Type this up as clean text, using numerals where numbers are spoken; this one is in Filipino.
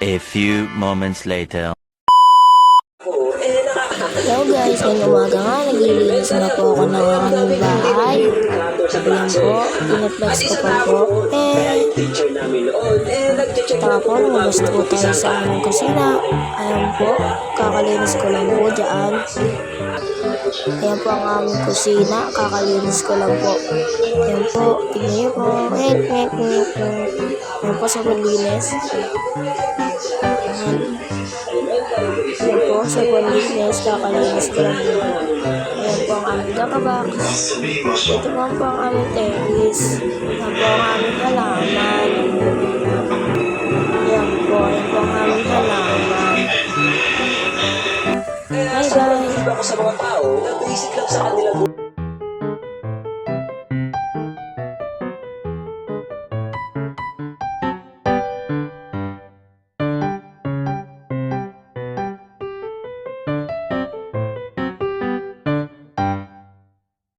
A few moments later. Hello guys, ngayong umaga nga, naglilinis na po ako ng aming bahay. Ayan po, pinaplex ko pa po. Taka po, lumabas po tayo sa aming kusina. Ayan po, kakalinis ko lang po dyan. Ayan po ang aming kusina, kakalinis ko lang po. Ayan po, tignan nyo po. Ayan po sa paglinis. Ayan po, sa paglinis, kakalinis ko lang po. Ayan po ang aming gakabox. Ito po ang aming terrace. Ayan po ang aming halaman. Ayan po ang aming halaman. Hi guys! Ako sa mga tao, nag-iisip lang sa kanilang